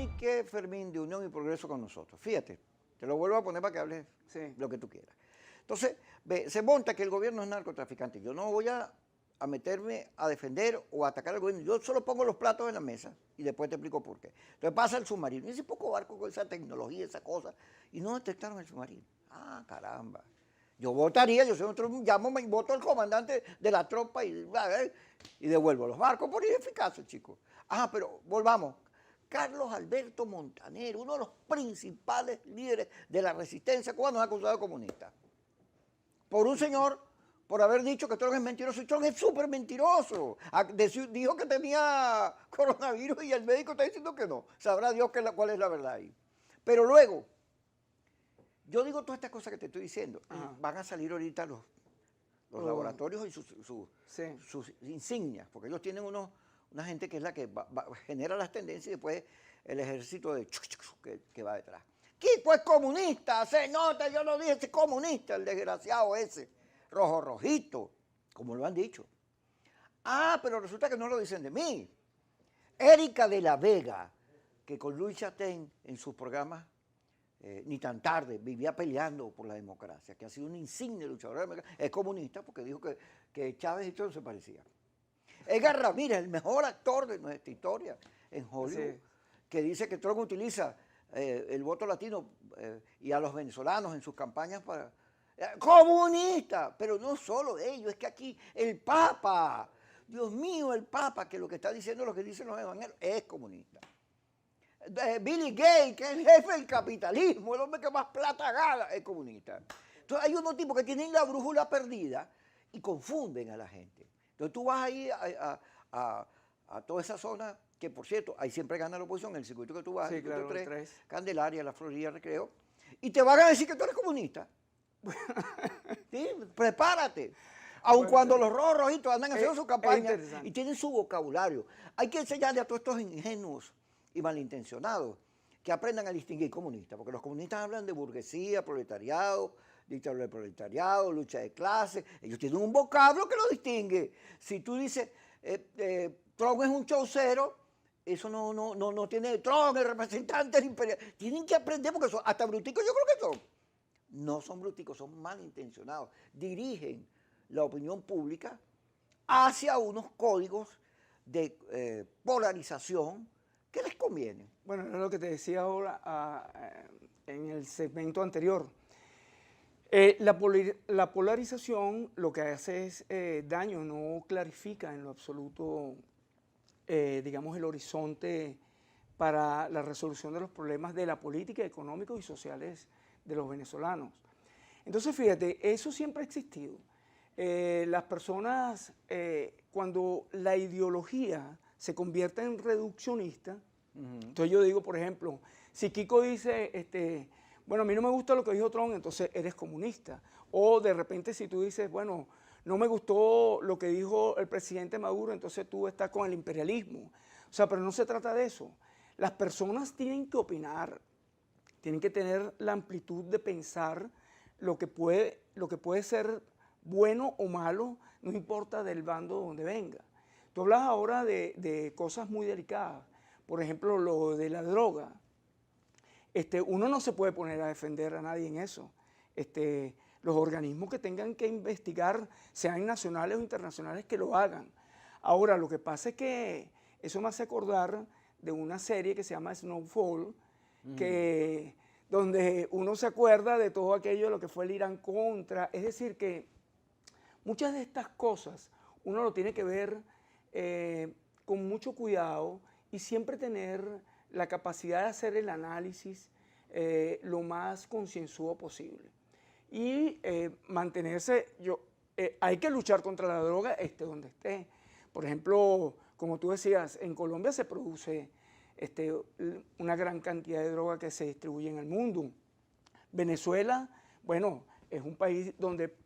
comunique Fermín de Unión y Progreso con nosotros. Fíjate, te lo vuelvo a poner para que hables lo que tú quieras. Entonces, se monta que el gobierno es narcotraficante. Yo no voy a meterme a defender o a atacar al gobierno. Yo solo pongo los platos en la mesa y después te explico por qué. Entonces pasa el submarino. Y ese poco barco con esa tecnología, esa cosa, y no detectaron el submarino. Ah, caramba. Yo votaría, yo soy otro, llamo, me voto al comandante de la tropa y devuelvo los barcos por ineficaces, chicos. Ah, pero volvamos. Carlos Alberto Montaner, uno de los principales líderes de la resistencia cubana, es acusado de comunista. Por un señor, por haber dicho que Trump es mentiroso. Y Trump es súper mentiroso. Dijo que tenía coronavirus y el médico está diciendo que no. Sabrá Dios cuál es la verdad ahí. Pero luego, yo digo todas estas cosas que te estoy diciendo. Van a salir ahorita los laboratorios y sus insignias, porque ellos tienen una gente que es la que genera las tendencias y después el ejército que va detrás. Kiko es comunista, se nota, yo lo dije, es comunista, el desgraciado ese, rojito, como lo han dicho. Ah, pero resulta que no lo dicen de mí. Erika de la Vega, que con Luis Chatén en sus programas, ni tan tarde, vivía peleando por la democracia, que ha sido un insigne luchador de la democracia, es comunista porque dijo que Chávez y todo se parecía. Edgar Ramírez, el mejor actor de nuestra historia en Hollywood, que dice que Trump utiliza el voto latino y a los venezolanos en sus campañas para... ¡Comunista! Pero no solo ellos, es que aquí el Papa, Dios mío, el Papa, que lo que está diciendo, lo que dicen los evangelios, es comunista. Billy Gates, que es el jefe del capitalismo, el hombre que más plata gana, es comunista. Entonces hay unos tipos que tienen la brújula perdida y confunden a la gente. Entonces tú vas ahí a toda esa zona, que por cierto, ahí siempre gana la oposición, en el circuito que tú vas, sí, claro, 3, Candelaria, La Florida, Recreo, y te van a decir que tú eres comunista. ¿Sí? Prepárate. Aun cuando los rojitos andan haciendo su campaña y tienen su vocabulario. Hay que enseñarle a todos estos ingenuos y malintencionados que aprendan a distinguir comunistas, porque los comunistas hablan de burguesía, proletariado, dictadura del proletariado, lucha de clases. Ellos tienen un vocablo que lo distingue. Si tú dices, Trump es un chaucero, eso no tiene Trump, el representante del imperial. Tienen que aprender, porque son, hasta bruticos yo creo que son. No son bruticos, son malintencionados. Dirigen la opinión pública hacia unos códigos de polarización que les conviene. Bueno, es lo que te decía ahora en el segmento anterior. La polarización lo que hace es daño, no clarifica en lo absoluto, digamos, el horizonte para la resolución de los problemas de la política, económicos y sociales de los venezolanos. Entonces, fíjate, eso siempre ha existido. Las personas, cuando la ideología se convierte en reduccionista, entonces yo digo, por ejemplo, si Kiko dice, bueno, a mí no me gusta lo que dijo Trump, entonces eres comunista. O de repente si tú dices, bueno, no me gustó lo que dijo el presidente Maduro, entonces tú estás con el imperialismo. O sea, pero no se trata de eso. Las personas tienen que opinar, tienen que tener la amplitud de pensar lo que puede ser bueno o malo, no importa del bando donde venga. Tú hablas ahora de cosas muy delicadas, por ejemplo, lo de la droga. Uno no se puede poner a defender a nadie en eso. Los organismos que tengan que investigar, sean nacionales o internacionales, que lo hagan. Ahora, lo que pasa es que eso me hace acordar de una serie que se llama Snowfall, donde uno se acuerda de todo aquello de lo que fue el Irán contra. Es decir, que muchas de estas cosas uno lo tiene que ver con mucho cuidado y siempre tener la capacidad de hacer el análisis lo más concienzudo posible. Y mantenerse, hay que luchar contra la droga esté donde esté. Por ejemplo, como tú decías, en Colombia se produce una gran cantidad de droga que se distribuye en el mundo. Venezuela, bueno, es un país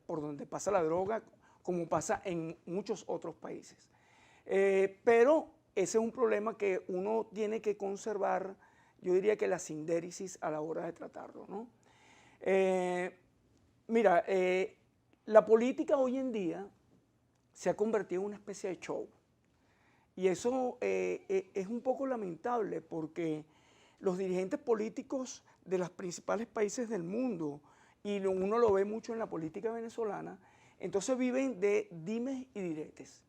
por donde pasa la droga, como pasa en muchos otros países. Pero ese es un problema que uno tiene que conservar, yo diría que la sindéresis a la hora de tratarlo, ¿no? Mira, la política hoy en día se ha convertido en una especie de show. Y eso es un poco lamentable porque los dirigentes políticos de los principales países del mundo, y uno lo ve mucho en la política venezolana, entonces viven de dimes y diretes,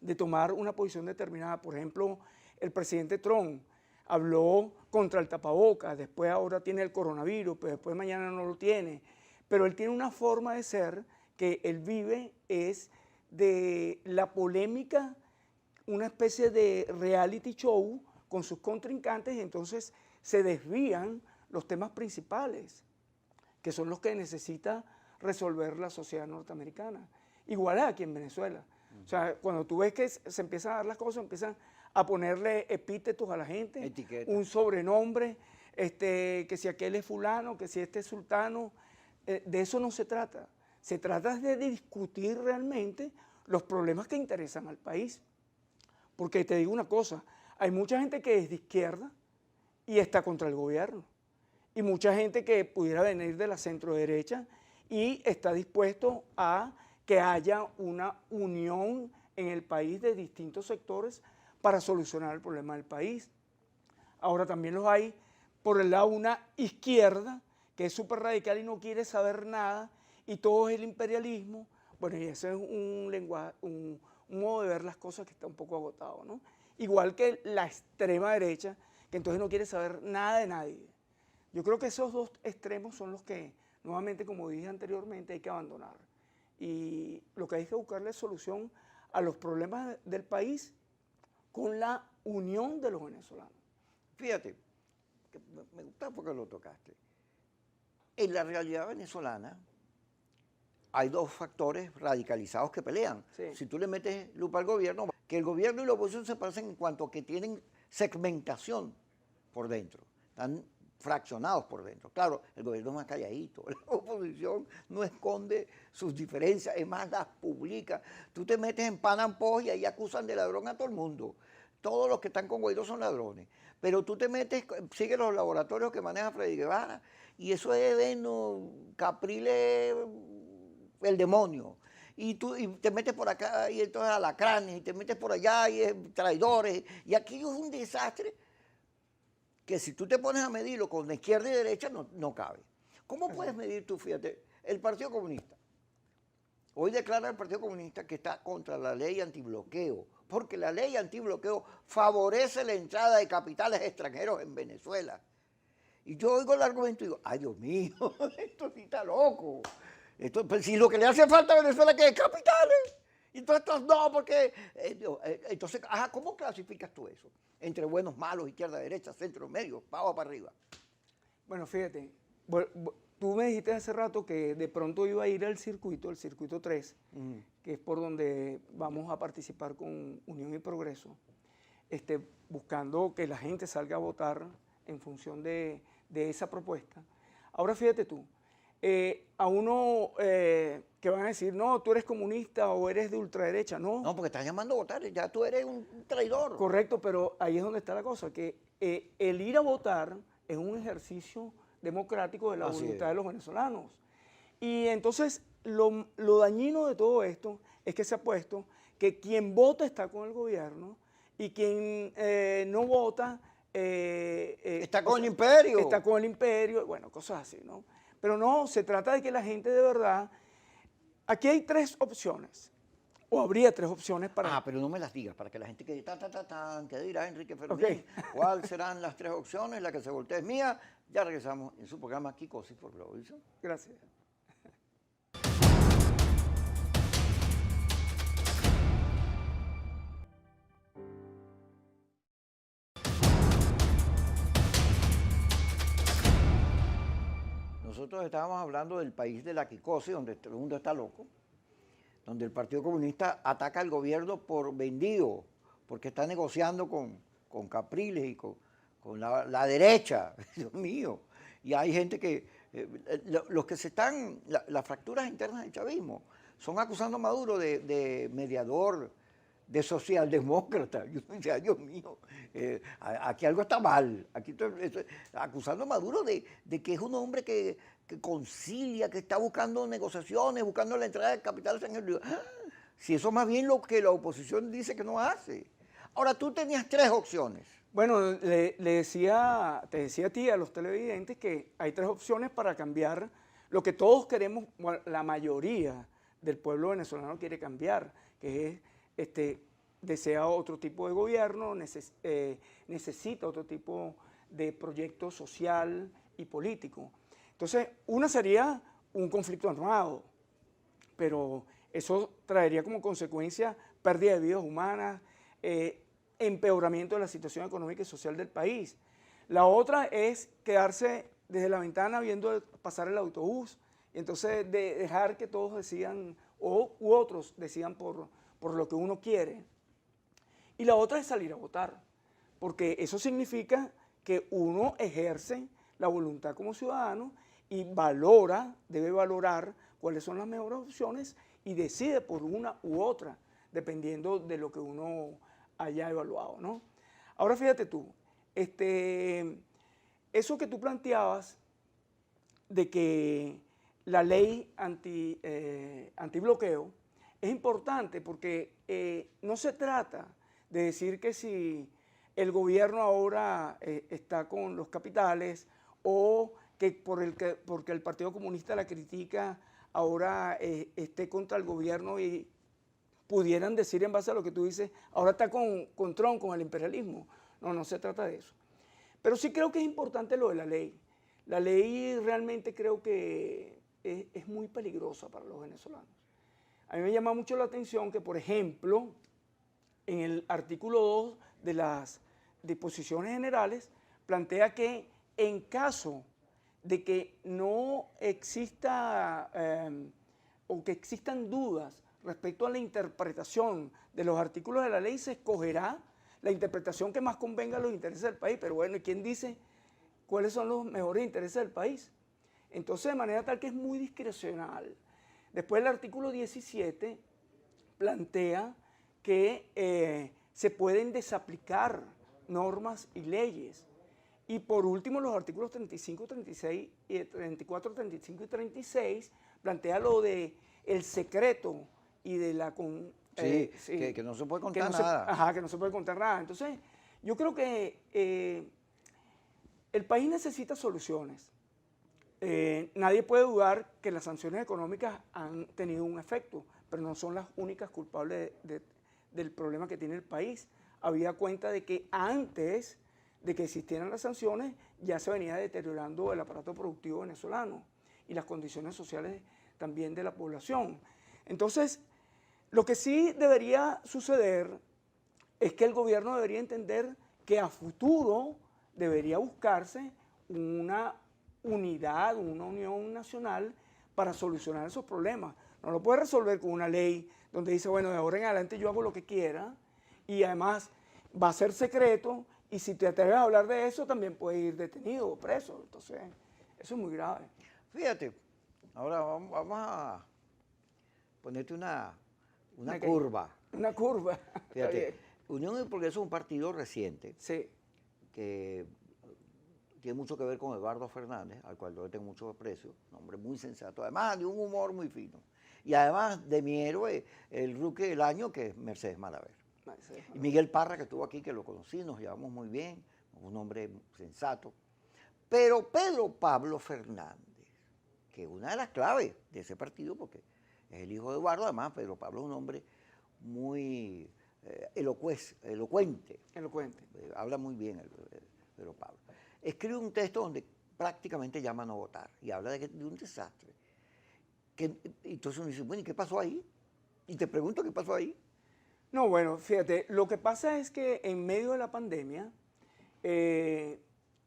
de tomar una posición determinada. Por ejemplo, el presidente Trump habló contra el tapabocas, después ahora tiene el coronavirus, pero después mañana no lo tiene. Pero él tiene una forma de ser que él vive es de la polémica, una especie de reality show con sus contrincantes, y entonces se desvían los temas principales, que son los que necesita resolver la sociedad norteamericana. Igual aquí en Venezuela. O sea, cuando tú ves que se empiezan a dar las cosas, empiezan a ponerle epítetos a la gente, etiqueta, un sobrenombre, que si aquel es fulano, que si este es sultano. De eso no se trata. Se trata de discutir realmente los problemas que interesan al país. Porque te digo una cosa, hay mucha gente que es de izquierda y está contra el gobierno. Y mucha gente que pudiera venir de la centroderecha y está dispuesto a que haya una unión en el país de distintos sectores para solucionar el problema del país. Ahora también los hay por el lado una izquierda que es súper radical y no quiere saber nada y todo es el imperialismo. Bueno, y ese es un lenguaje, un modo de ver las cosas que está un poco agotado, ¿no? Igual que la extrema derecha, que entonces no quiere saber nada de nadie. Yo creo que esos dos extremos son los que, nuevamente, como dije anteriormente, hay que abandonar. Y lo que hay que buscarle es solución a los problemas del país con la unión de los venezolanos. Fíjate, que me gusta porque lo tocaste. En la realidad venezolana hay dos factores radicalizados que pelean. Sí. Si tú le metes lupa al gobierno, que el gobierno y la oposición se parecen en cuanto a que tienen segmentación por dentro, están fraccionados por dentro. Claro, el gobierno es más calladito, la oposición no esconde sus diferencias, es más, las publica. Tú te metes en Pan Am Post y ahí acusan de ladrón a todo el mundo. Todos los que están con Guaidó son ladrones. Pero tú te metes, sigue los laboratorios que maneja Freddy Guevara, y eso es, bueno, Capriles, el demonio. Y te metes por acá y entonces alacranes, y te metes por allá y es traidores. Y aquello es un desastre que si tú te pones a medirlo con la izquierda y derecha no cabe. ¿Cómo puedes medir tú, fíjate, el Partido Comunista? Hoy declara el Partido Comunista que está contra la ley antibloqueo, porque la ley antibloqueo favorece la entrada de capitales extranjeros en Venezuela. Y yo oigo el argumento y digo, ay Dios mío, esto sí está loco. Esto, pues, si lo que le hace falta a Venezuela es que es capitales. Y entonces no, porque... entonces, ¿cómo clasificas tú eso? Entre buenos, malos, izquierda, derecha, centro, medio, para abajo, para arriba. Bueno, fíjate, tú me dijiste hace rato que de pronto iba a ir al circuito, el circuito 3, que es por donde vamos a participar con Unión y Progreso, buscando que la gente salga a votar en función de esa propuesta. Ahora fíjate tú, a uno que van a decir, no, tú eres comunista o eres de ultraderecha, no. No, porque estás llamando a votar, ya tú eres un traidor. Correcto, pero ahí es donde está la cosa, que el ir a votar es un ejercicio democrático de la voluntad de los venezolanos. Y entonces lo dañino de todo esto es que se ha puesto que quien vota está con el gobierno y quien no vota... está con el imperio. Está con el imperio, bueno, cosas así, ¿no? Pero no, se trata de que la gente de verdad... Aquí hay tres opciones, o habría tres opciones para... pero no me las digas, para que la gente quede ¿qué dirá Enrique Fermín? Okay. ¿Cuáles serán las tres opciones? La que se voltea es mía. Ya regresamos en su programa Kikosis por Globovisión. Gracias. Nosotros estábamos hablando del país de la quicosis, donde todo el mundo está loco, donde el Partido Comunista ataca al gobierno por vendido, porque está negociando con Capriles y con la derecha, Dios mío. Y hay gente que, los que se están, las fracturas internas del chavismo, son acusando a Maduro de mediador, de socialdemócrata. Yo decía, Dios mío, aquí algo está mal. Aquí estoy acusando a Maduro de que es un hombre que concilia, que está buscando negociaciones, buscando la entrada del capital extranjero. Si eso es más bien lo que la oposición dice que no hace. Ahora, tú tenías tres opciones. Bueno, te decía a ti, a los televidentes, que hay tres opciones para cambiar lo que todos queremos, bueno, la mayoría del pueblo venezolano quiere cambiar, que es, desea otro tipo de gobierno, necesita otro tipo de proyecto social y político. Entonces, una sería un conflicto armado, pero eso traería como consecuencia pérdida de vidas humanas, empeoramiento de la situación económica y social del país. La otra es quedarse desde la ventana viendo pasar el autobús y entonces dejar que todos decidan u otros decidan por lo que uno quiere. Y la otra es salir a votar, porque eso significa que uno ejerce la voluntad como ciudadano y debe valorar cuáles son las mejores opciones y decide por una u otra, dependiendo de lo que uno haya evaluado, ¿no? Ahora fíjate tú, eso que tú planteabas de que la ley antibloqueo es importante porque no se trata de decir que si el gobierno ahora está con los capitales o que porque el Partido Comunista la critica ahora esté contra el gobierno y pudieran decir en base a lo que tú dices, ahora está con Trump, con el imperialismo. No, no se trata de eso. Pero sí creo que es importante lo de la ley. La ley realmente creo que es muy peligrosa para los venezolanos. A mí me llama mucho la atención que, por ejemplo, en el artículo 2 de las disposiciones generales, plantea que en caso de que no exista o que existan dudas respecto a la interpretación de los artículos de la ley, se escogerá la interpretación que más convenga a los intereses del país. Pero bueno, ¿y quién dice cuáles son los mejores intereses del país? Entonces, de manera tal que es muy discrecional. Después el artículo 17 plantea que se pueden desaplicar normas y leyes. Y por último, los artículos 35, 36, 34, 35 y 36 plantea lo de el secreto y de la... sí, que no se puede contar nada. Que no se puede contar nada. Entonces, yo creo que el país necesita soluciones. Nadie puede dudar que las sanciones económicas han tenido un efecto, pero no son las únicas culpables del problema que tiene el país. Habida cuenta de que antes de que existieran las sanciones ya se venía deteriorando el aparato productivo venezolano y las condiciones sociales también de la población. Entonces, lo que sí debería suceder es que el gobierno debería entender que a futuro debería buscarse una unidad, una unión nacional para solucionar esos problemas. No lo puede resolver con una ley donde dice, bueno, de ahora en adelante yo hago lo que quiera y además va a ser secreto y si te atreves a hablar de eso también puedes ir detenido o preso. Entonces, eso es muy grave. Fíjate, ahora vamos a ponerte una curva. Una curva. Fíjate, Unión y Progreso es un partido reciente. Sí. Que tiene mucho que ver con Eduardo Fernández, al cual yo le tengo mucho aprecio, un hombre muy sensato, además de un humor muy fino. Y además de mi héroe, el rookie del año, que es Mercedes Malaver. Y Miguel Parra, que estuvo aquí, que lo conocí, nos llevamos muy bien, un hombre sensato. Pero Pedro Pablo Fernández, que es una de las claves de ese partido, porque es el hijo de Eduardo, además Pedro Pablo es un hombre muy elocuente. Habla muy bien Pedro Pablo. Escribe un texto donde prácticamente llama a no votar y habla de un desastre. Entonces uno dice, bueno, ¿y qué pasó ahí? Y te pregunto, ¿qué pasó ahí? No, bueno, fíjate, lo que pasa es que en medio de la pandemia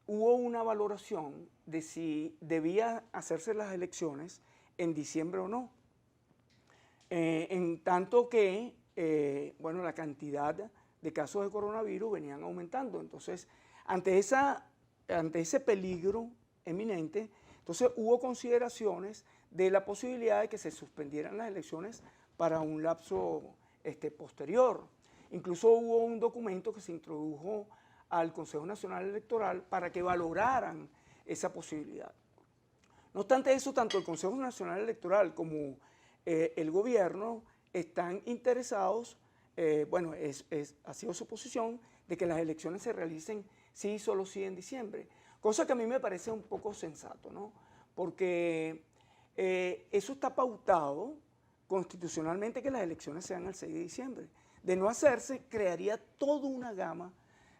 hubo una valoración de si debía hacerse las elecciones en diciembre o no. En tanto que, bueno, la cantidad de casos de coronavirus venían aumentando. Entonces, ante ese peligro eminente, entonces hubo consideraciones de la posibilidad de que se suspendieran las elecciones para un lapso posterior. Incluso hubo un documento que se introdujo al Consejo Nacional Electoral para que valoraran esa posibilidad. No obstante eso, tanto el Consejo Nacional Electoral como el gobierno están interesados bueno, ha sido su posición de que las elecciones se realicen sí, solo sí en diciembre, cosa que a mí me parece un poco sensato, ¿no? Porque eso está pautado constitucionalmente, que las elecciones sean el 6 de diciembre. De no hacerse, crearía toda una gama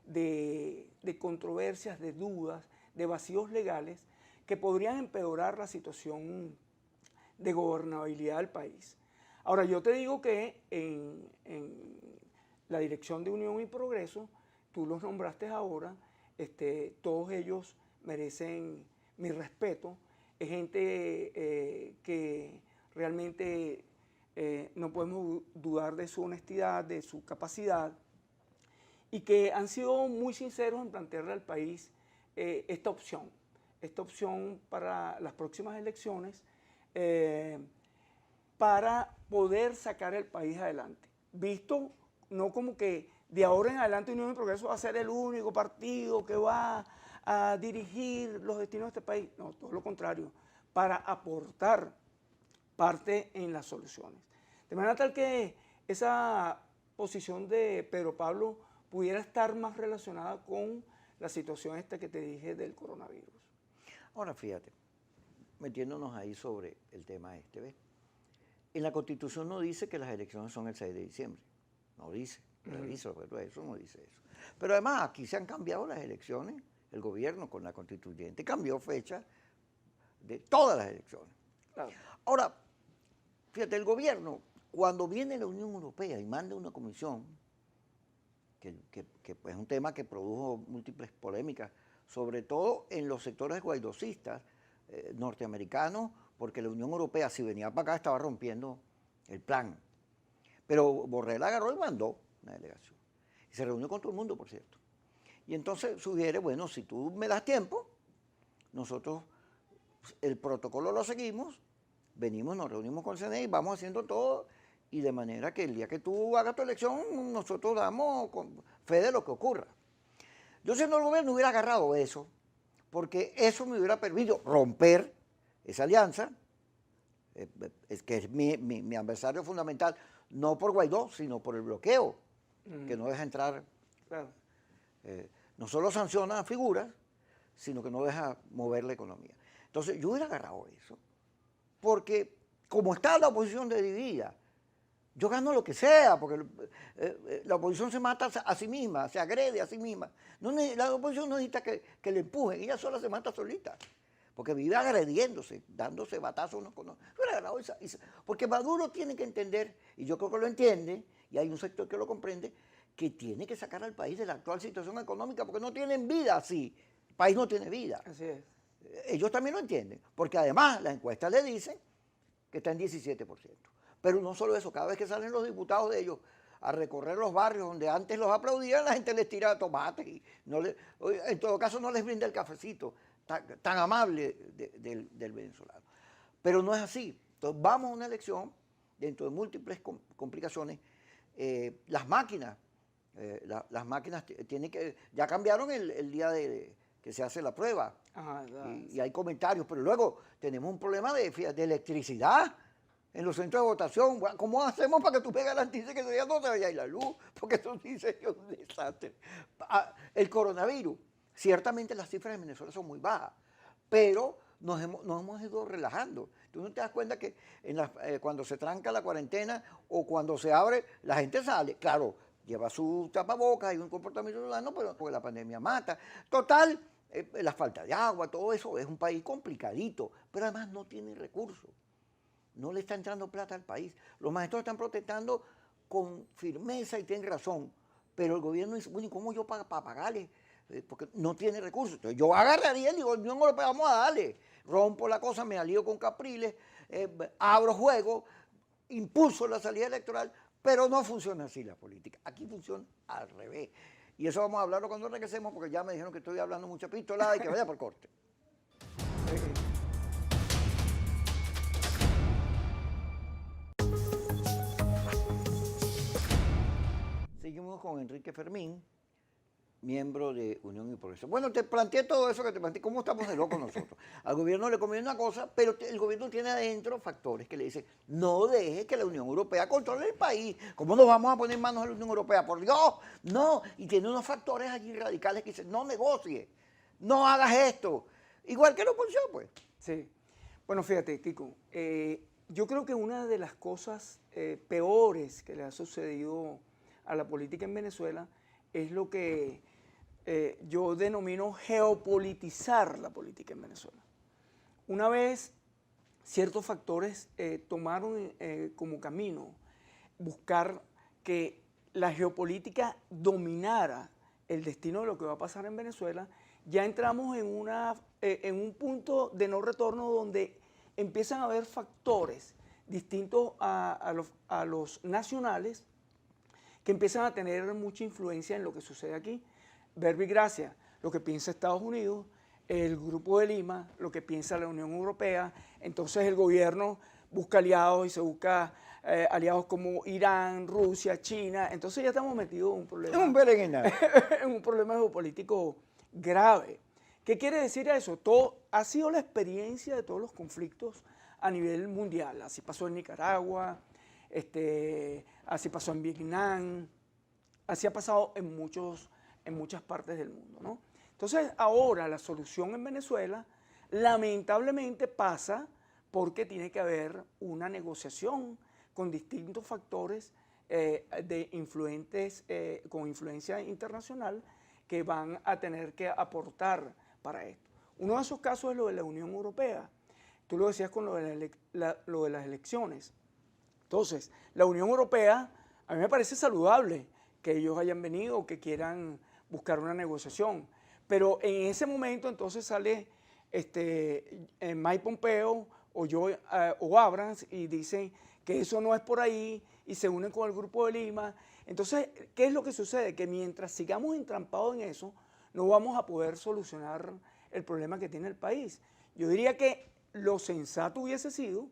de controversias, de dudas, de vacíos legales que podrían empeorar la situación de gobernabilidad del país. Ahora, yo te digo que en la dirección de Unión y Progreso, tú los nombraste ahora, todos ellos merecen mi respeto. Es gente que realmente no podemos dudar de su honestidad, de su capacidad, y que han sido muy sinceros en plantearle al país esta opción para las próximas elecciones, para poder sacar el país adelante. Visto no como que de ahora en adelante Unión y Progreso va a ser el único partido que va a dirigir los destinos de este país. No, todo lo contrario, para aportar parte en las soluciones. De manera tal que esa posición de Pedro Pablo pudiera estar más relacionada con la situación esta que te dije del coronavirus. Ahora fíjate, metiéndonos ahí sobre el tema ¿ves? En la Constitución no dice que las elecciones son el 6 de diciembre, no dice, revísalo, pero eso no dice eso. Pero además aquí se han cambiado las elecciones, el gobierno con la constituyente cambió fecha de todas las elecciones. Claro. Ahora, fíjate, el gobierno, cuando viene la Unión Europea y manda una comisión, que es un tema que produjo múltiples polémicas, sobre todo en los sectores guaidosistas norteamericanos, porque la Unión Europea, si venía para acá, estaba rompiendo el plan. Pero Borrell agarró y mandó una delegación. Y se reunió con todo el mundo, por cierto. Y entonces sugiere, bueno, si tú me das tiempo, nosotros el protocolo lo seguimos, venimos, nos reunimos con el CNE y vamos haciendo todo, y de manera que el día que tú hagas tu elección, nosotros damos fe de lo que ocurra. Yo siendo el gobierno hubiera agarrado eso, porque eso me hubiera permitido romper esa alianza, que es mi adversario fundamental, no por Guaidó, sino por el bloqueo, que no deja entrar, claro. No solo sanciona a figuras, sino que no deja mover la economía. Entonces yo hubiera agarrado eso, porque como está la oposición dividida, yo gano lo que sea, porque la oposición se mata a sí misma, se agrede a sí misma. No, la oposición no necesita que le empujen, ella sola se mata solita, porque vive agrediéndose, dándose batazos unos con otros. Porque Maduro tiene que entender, y yo creo que lo entiende, y hay un sector que lo comprende, que tiene que sacar al país de la actual situación económica, porque no tienen vida así. El país no tiene vida. Así es. Ellos también lo entienden, porque además las encuestas le dicen que está en 17%. Pero no solo eso, cada vez que salen los diputados de ellos a recorrer los barrios donde antes los aplaudían, la gente les tira tomates y en todo caso no les brinda el cafecito tan amable del venezolano. Pero no es así. Entonces vamos a una elección dentro de múltiples complicaciones. Las máquinas tienen que, ya cambiaron el día que se hace la prueba. Ajá, y hay comentarios, pero luego tenemos un problema de electricidad en los centros de votación. ¿Cómo hacemos para que tú me garantices que ese día no te vaya a ir la luz? Porque eso dice que es un desastre. El coronavirus, ciertamente las cifras en Venezuela son muy bajas, pero nos hemos ido relajando. Tú no te das cuenta que cuando se tranca la cuarentena o cuando se abre, la gente sale. Claro, lleva su tapabocas y un comportamiento ciudadano, pero porque la pandemia mata. Total, la falta de agua, todo eso es un país complicadito, pero además no tiene recursos. No le está entrando plata al país. Los maestros están protestando con firmeza y tienen razón, pero el gobierno dice, bueno, ¿y cómo yo para pagarle? Porque no tiene recursos. Entonces yo agarraría y digo, no lo vamos a darle. Rompo la cosa, me alío con Capriles, abro juego, impulso la salida electoral, pero no funciona así la política. Aquí funciona al revés. Y eso vamos a hablarlo cuando regresemos, porque ya me dijeron que estoy hablando mucha pistolada y que vaya por corte. Seguimos con Enrique Fermín, miembro de Unión y Progreso. Bueno, te planteé todo eso que te planteé, cómo estamos de locos nosotros. Al gobierno le conviene una cosa, pero el gobierno tiene adentro factores que le dicen, no deje que la Unión Europea controle el país. ¿Cómo nos vamos a poner en manos de la Unión Europea? Por Dios, no. Y tiene unos factores allí radicales que dicen, no negocie, no hagas esto. Igual que la oposición, pues. Sí. Bueno, fíjate, Kiko, yo creo que una de las cosas peores que le ha sucedido a la política en Venezuela es lo que yo denomino geopolitizar la política en Venezuela. Una vez ciertos factores tomaron como camino buscar que la geopolítica dominara el destino de lo que va a pasar en Venezuela, ya entramos en un punto de no retorno donde empiezan a haber factores distintos a los nacionales que empiezan a tener mucha influencia en lo que sucede aquí. Verbo y gracia, lo que piensa Estados Unidos, el Grupo de Lima, lo que piensa la Unión Europea. Entonces el gobierno busca aliados y se busca aliados como Irán, Rusia, China. Entonces ya estamos metidos en un problema. Es un berenjenal. En un problema geopolítico grave. ¿Qué quiere decir eso? Ha sido la experiencia de todos los conflictos a nivel mundial. Así pasó en Nicaragua, así pasó en Vietnam, así ha pasado en muchas partes del mundo, ¿no? Entonces ahora la solución en Venezuela lamentablemente pasa porque tiene que haber una negociación con distintos factores con influencia internacional que van a tener que aportar para esto. Uno de esos casos es lo de la Unión Europea. Tú lo decías con lo de las elecciones. Entonces, la Unión Europea, a mí me parece saludable que ellos hayan venido, que quieran buscar una negociación. Pero en ese momento entonces sale Mike Pompeo o Abrams y dicen que eso no es por ahí y se unen con el Grupo de Lima. Entonces, ¿qué es lo que sucede? Que mientras sigamos entrampados en eso, no vamos a poder solucionar el problema que tiene el país. Yo diría que lo sensato hubiese sido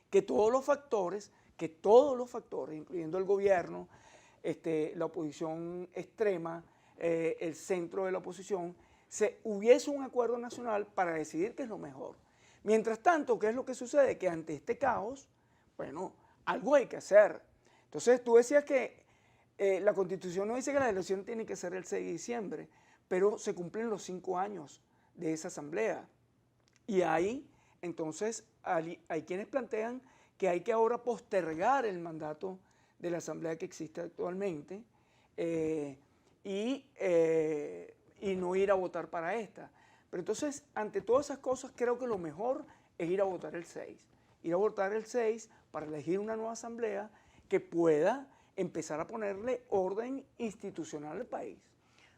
que todos los factores, incluyendo el gobierno, la oposición extrema, el centro de la oposición, hubiese un acuerdo nacional para decidir qué es lo mejor. Mientras tanto, ¿qué es lo que sucede? Que ante este caos, bueno, algo hay que hacer. Entonces, tú decías que la Constitución no dice que la elección tiene que ser el 6 de diciembre, pero se cumplen los 5 años de esa asamblea. Y ahí, entonces, hay quienes plantean que hay que ahora postergar el mandato de la asamblea que existe actualmente y no ir a votar para esta. Pero entonces, ante todas esas cosas, creo que lo mejor es ir a votar el 6. Ir a votar el 6 para elegir una nueva asamblea que pueda empezar a ponerle orden institucional al país.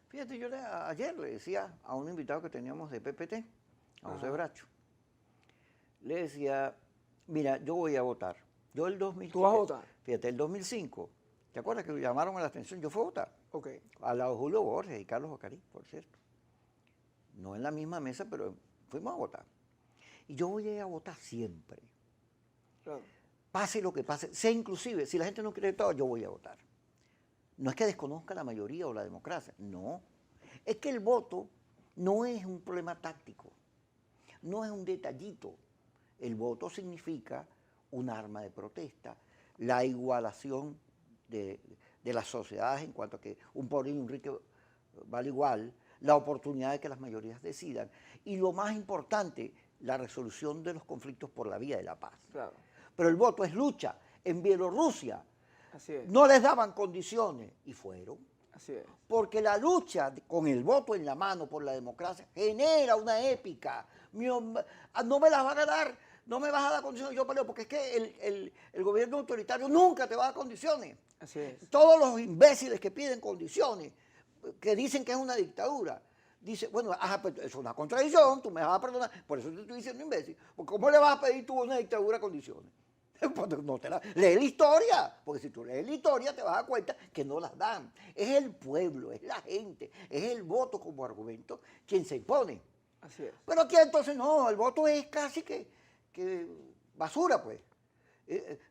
Fíjate, yo ayer le decía a un invitado que teníamos de PPT, a José Bracho, le decía, mira, yo voy a votar. Yo el 2005. ¿Tú vas a votar? Fíjate, el 2005, ¿te acuerdas que llamaron a la atención? Yo fui a votar. Ok. Al lado de Julio Borges y Carlos Ocarí, por cierto. No en la misma mesa, pero fuimos a votar. Y yo voy a ir a votar siempre. Claro. Pase lo que pase, sea inclusive, si la gente no quiere todo, yo voy a votar. No es que desconozca la mayoría o la democracia, no. Es que el voto no es un problema táctico, no es un detallito. El voto significa un arma de protesta, la igualación de las sociedades en cuanto a que un pobre y un rico vale igual, la oportunidad de que las mayorías decidan y lo más importante, la resolución de los conflictos por la vía de la paz. Claro. Pero el voto es lucha. En Bielorrusia Así es. no les daban condiciones y fueron. Así es. Porque la lucha con el voto en la mano por la democracia genera una épica. No me las van a dar, no me vas a dar condiciones, yo peleo, porque es que el gobierno autoritario nunca te va a dar condiciones. Así es. Todos los imbéciles que piden condiciones, que dicen que es una dictadura, dice, bueno, pues es una contradicción, tú me vas a perdonar, por eso te estoy diciendo imbécil, porque ¿cómo le vas a pedir tú a una dictadura condiciones? No lee la historia, porque si tú lees la historia te vas a dar cuenta que no las dan. Es el pueblo, es la gente, es el voto como argumento quien se impone. Así es. Pero aquí entonces no, el voto es casi que basura, pues.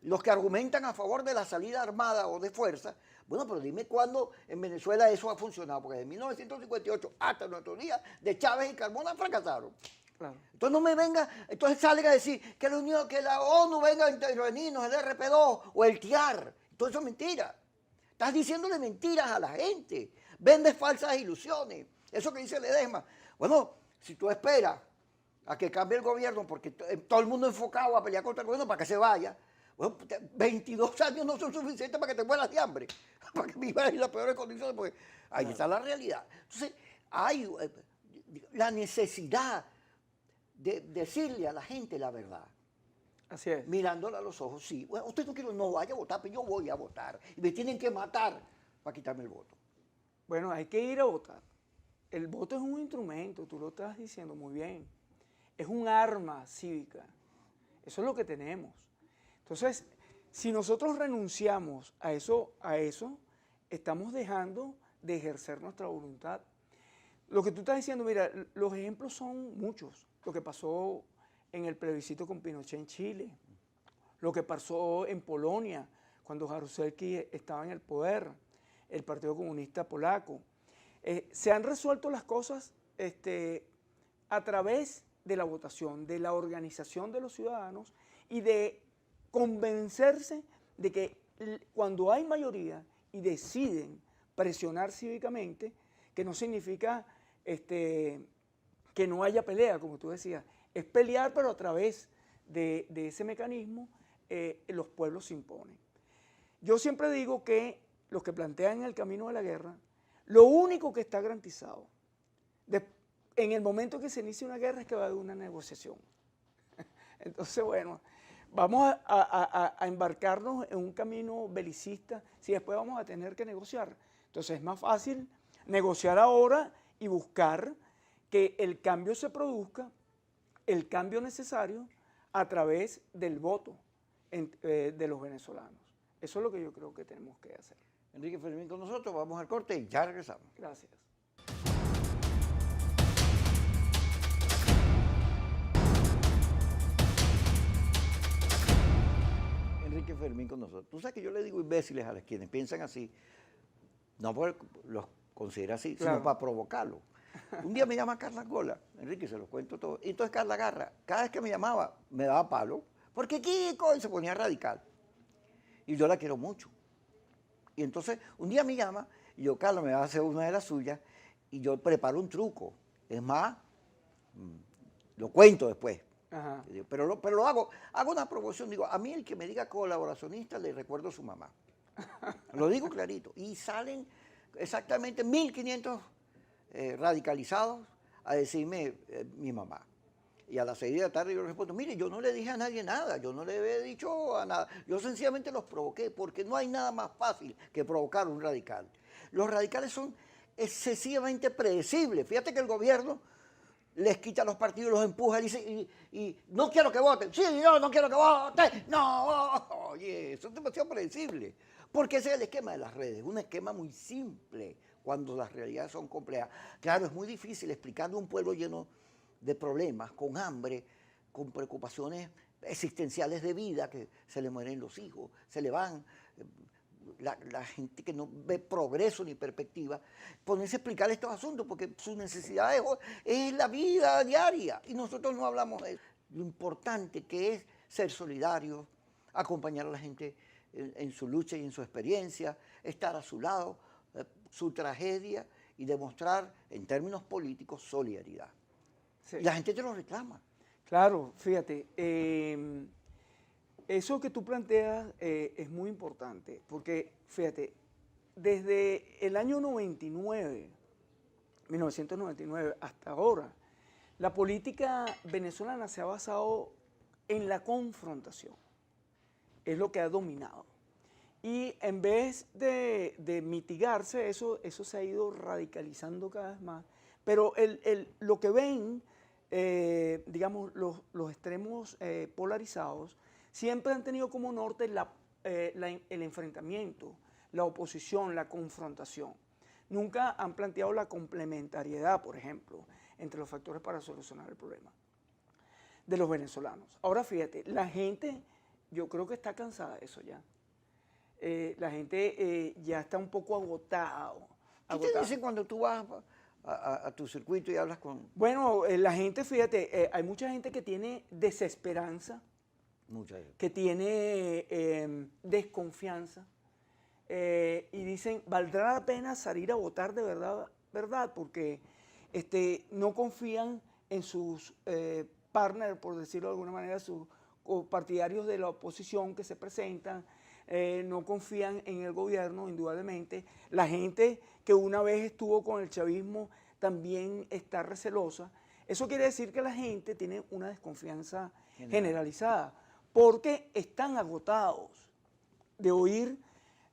Los que argumentan a favor de la salida armada o de fuerza Bueno, pero dime cuándo en Venezuela eso ha funcionado, porque de 1958 hasta nuestros días, de Chávez y Carmona fracasaron. Claro. Entonces no me venga, entonces salen a decir que la ONU venga a intervenirnos, el RP2 o el TIAR. Todo eso es mentira. Estás diciéndole mentiras a la gente. Vendes falsas ilusiones. Eso que dice Ledesma. Bueno, si tú esperas a que cambie el gobierno, porque todo el mundo enfocado a pelear contra el gobierno para que se vaya, bueno, 22 años no son suficientes para que te mueras de hambre, para que vivas en las peores condiciones, porque ahí está la realidad. Entonces, hay la necesidad de decirle a la gente la verdad. Así es. Mirándola a los ojos, sí. Bueno, usted no vaya a votar, pero yo voy a votar. Y me tienen que matar para quitarme el voto. Bueno, hay que ir a votar. El voto es un instrumento, tú lo estás diciendo muy bien. Es un arma cívica. Eso es lo que tenemos. Entonces, si nosotros renunciamos a eso, estamos dejando de ejercer nuestra voluntad. Lo que tú estás diciendo, mira, los ejemplos son muchos. Lo que pasó en el plebiscito con Pinochet en Chile, lo que pasó en Polonia, cuando Jaruzelski estaba en el poder, el Partido Comunista Polaco. Se han resuelto las cosas a través de la votación, de la organización de los ciudadanos y de convencerse de que cuando hay mayoría y deciden presionar cívicamente, que no significa que no haya pelea, como tú decías, es pelear, pero a través de ese mecanismo los pueblos se imponen. Yo siempre digo que los que plantean el camino de la guerra, lo único que está garantizado en el momento que se inicie una guerra es que va a haber una negociación. Entonces, bueno, vamos a embarcarnos en un camino belicista si después vamos a tener que negociar. Entonces es más fácil negociar ahora y buscar que el cambio se produzca, el cambio necesario, a través del voto de los venezolanos. Eso es lo que yo creo que tenemos que hacer. Enrique Fermín con nosotros, vamos al corte y ya regresamos. Gracias. Enrique Fermín con nosotros. Tú sabes que yo le digo imbéciles a quienes piensan así, no porque los considera así, claro, sino para provocarlos. Un día me llama Carla Gola, Enrique, se los cuento todo. Y entonces Carla Garra, cada vez que me llamaba, me daba palo, porque Kiko, y se ponía radical. Y yo la quiero mucho. Y entonces un día me llama, y yo, Carla, me va a hacer una de las suyas, y yo preparo un truco. Es más, lo cuento después. Ajá. Pero lo hago una promoción, digo, a mí el que me diga colaboracionista le recuerdo a su mamá. Lo digo clarito. Y salen exactamente 1.500 radicalizados a decirme mi mamá. Y a las 6 de la tarde yo les respondo, mire, yo no le dije a nadie nada, yo no le he dicho a nada. Yo sencillamente los provoqué, porque no hay nada más fácil que provocar un radical. Los radicales son excesivamente predecibles. Fíjate que el gobierno les quita los partidos, los empuja y no quiero que voten. Sí, yo no quiero que voten. No, oye, eso es demasiado predecible. Porque ese es el esquema de las redes, un esquema muy simple cuando las realidades son complejas. Claro, es muy difícil explicarle a un pueblo lleno de problemas, con hambre, con preocupaciones existenciales de vida, que se le mueren los hijos, se le van, la gente que no ve progreso ni perspectiva, ponerse a explicar estos asuntos, porque su necesidad es la vida diaria, y nosotros no hablamos de eso. Lo importante que es ser solidarios, acompañar a la gente en su lucha y en su experiencia, estar a su lado, su tragedia, y demostrar en términos políticos solidaridad. Sí. Y la gente te lo reclama. Claro, fíjate, eso que tú planteas es muy importante, porque fíjate, desde el año 1999 hasta ahora, la política venezolana se ha basado en la confrontación, es lo que ha dominado. Y en vez de mitigarse, eso se ha ido radicalizando cada vez más. Pero lo que ven, digamos, los extremos polarizados, siempre han tenido como norte el enfrentamiento, la oposición, la confrontación. Nunca han planteado la complementariedad, por ejemplo, entre los factores para solucionar el problema de los venezolanos. Ahora fíjate, la gente, yo creo que está cansada de eso ya. La gente ya está un poco agotado. ¿Qué te dicen cuando tú vas a tu circuito y hablas con...? Bueno, la gente, fíjate, hay mucha gente que tiene desesperanza, Mucha gente. que tiene desconfianza, y dicen, ¿valdrá la pena salir a votar de verdad? ¿Verdad? Porque no confían en sus partners, por decirlo de alguna manera, sus partidarios de la oposición que se presentan, no confían en el gobierno, indudablemente. La gente que una vez estuvo con el chavismo también está recelosa. Eso quiere decir que la gente tiene una desconfianza generalizada, porque están agotados de oír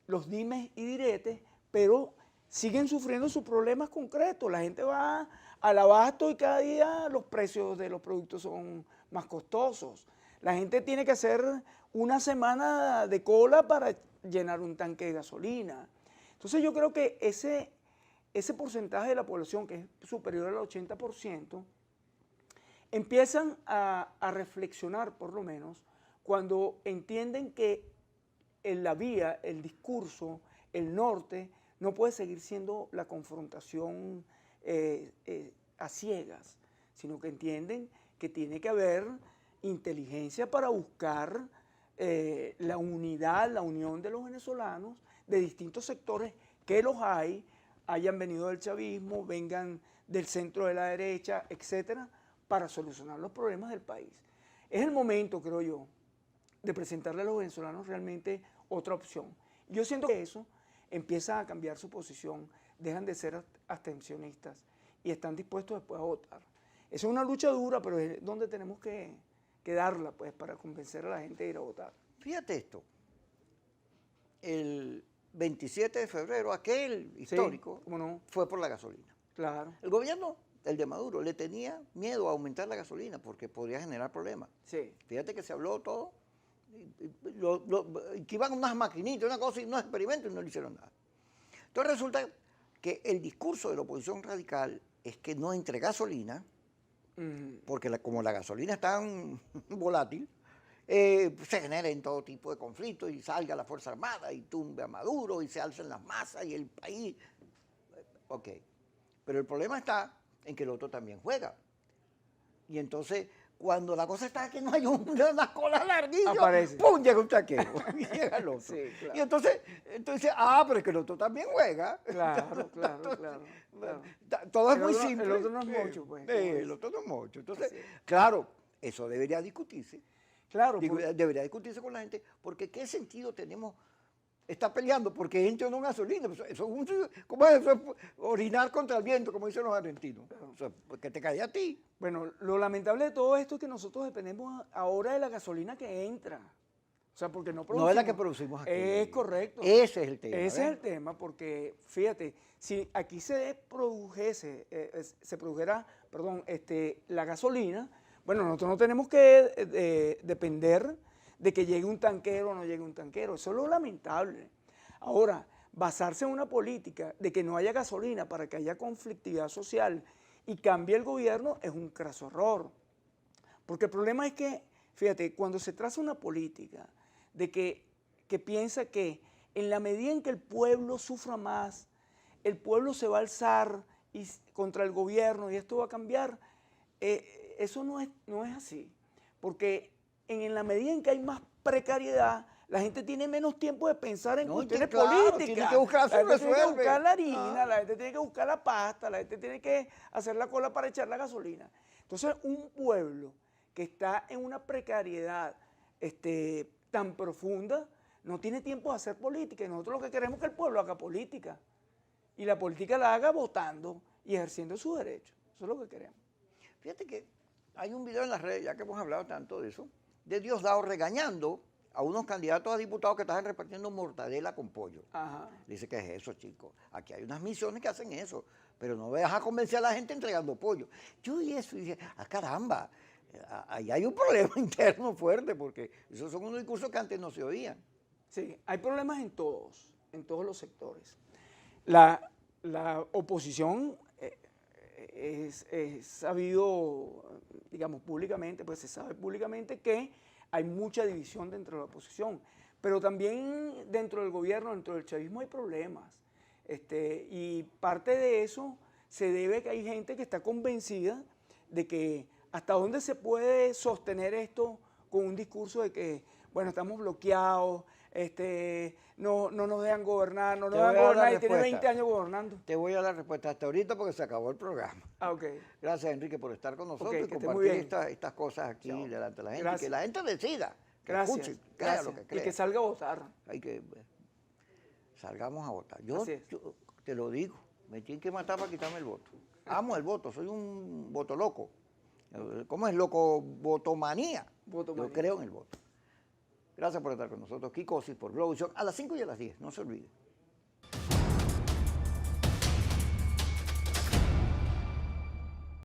los dimes y diretes, pero siguen sufriendo sus problemas concretos. La gente va al abasto y cada día los precios de los productos son más costosos. La gente tiene que hacer una semana de cola para llenar un tanque de gasolina. Entonces yo creo que ese porcentaje de la población, que es superior al 80%, empiezan a reflexionar, por lo menos, cuando entienden que la vía, el discurso, el norte, no puede seguir siendo la confrontación a ciegas, sino que entienden que tiene que haber inteligencia para buscar la unidad, la unión de los venezolanos de distintos sectores, que los hay, hayan venido del chavismo, vengan del centro de la derecha, etcétera, para solucionar los problemas del país. Es el momento, creo yo, de presentarle a los venezolanos realmente otra opción. Yo siento que eso empieza a cambiar su posición, dejan de ser abstencionistas y están dispuestos después a votar. Es una lucha dura, pero es donde tenemos que darla, pues, para convencer a la gente de ir a votar. Fíjate esto, el 27 de febrero, aquel histórico, Sí, ¿cómo no? fue por la gasolina. Claro. El gobierno, el de Maduro, le tenía miedo a aumentar la gasolina porque podría generar problemas. Sí. Fíjate que se habló todo, que iban unas maquinitas, una cosa, y unos experimentos y no le hicieron nada. Entonces resulta que el discurso de la oposición radical es que no entre gasolina, porque como la gasolina es tan volátil, se generen todo tipo de conflictos y salga la Fuerza Armada y tumbe a Maduro y se alcen las masas y el país. Ok, pero el problema está en que el otro también juega. Y entonces, cuando la cosa está que no hay una cola larguilla, ¡pum!, llega un taquero y llega el otro. Sí, claro. Y entonces, pero es que el otro también juega. Claro. Todo es muy simple. El otro no es mucho, pues. El otro no es mucho. Entonces, claro, eso debería discutirse. Claro. Debería discutirse con la gente, porque ¿qué sentido tenemos estar peleando porque entre o no gasolina? ¿Cómo es eso? Es orinar contra el viento, como dicen los argentinos. O sea, que te cae a ti. Bueno, lo lamentable de todo esto es que nosotros dependemos ahora de la gasolina que entra. O sea, porque no producimos. No es la que producimos aquí. Es correcto. Ese es el tema. Ese es el tema, porque fíjate, si aquí se produjera, la gasolina, bueno, nosotros no tenemos que depender de que llegue un tanquero o no llegue un tanquero. Eso es lo lamentable. Ahora, basarse en una política de que no haya gasolina para que haya conflictividad social y cambie el gobierno es un craso error. Porque el problema es que, fíjate, cuando se traza una política de que piensa que en la medida en que el pueblo sufra más, el pueblo se va a alzar contra el gobierno y esto va a cambiar, eso no es así. Porque en la medida en que hay más precariedad, la gente tiene menos tiempo de pensar en cuestiones políticas. Tiene que buscar la gente tiene que buscar la harina, la gente tiene que buscar la pasta, la gente tiene que hacer la cola para echar la gasolina. Entonces, un pueblo que está en una precariedad tan profunda, no tiene tiempo de hacer política. Y nosotros lo que queremos es que el pueblo haga política. Y la política la haga votando y ejerciendo sus derechos. Eso es lo que queremos. Fíjate que hay un video en las redes, ya que hemos hablado tanto de eso, de Diosdado regañando a unos candidatos a diputados que estaban repartiendo mortadela con pollo. Ajá. Dice, ¿qué es eso, chicos? Aquí hay unas misiones que hacen eso, pero no vas a convencer a la gente entregando pollo. Yo vi eso y dije, caramba, ahí hay un problema interno fuerte, porque esos son unos discursos que antes no se oían. Sí, hay problemas en todos los sectores. La oposición es sabido, digamos, públicamente, pues se sabe públicamente que hay mucha división dentro de la oposición, Pero también dentro del gobierno, dentro del chavismo hay problemas. Y parte de eso se debe a que hay gente que está convencida de que hasta dónde se puede sostener esto con un discurso de que, bueno, estamos bloqueados, no nos dejan gobernar, no nos dejan gobernar y tiene 20 años gobernando. Te voy a dar la respuesta hasta ahorita porque se acabó el programa. Ah, ok. Gracias, Enrique, por estar con nosotros y Que esté muy compartir bien. estas cosas aquí delante de la gente. Gracias. Que la gente decida, que Gracias. escuche, crea Gracias. lo que crea. Y que salga a votar. Hay que salgamos a votar. Así es. Yo te lo digo, me tienen que matar para quitarme el voto. Amo el voto, soy un voto loco. ¿Cómo es loco? Votomanía. Yo creo en el voto. Gracias por estar con nosotros. Kiko Osis por Globovisión a las 5 y a las 10, no se olviden.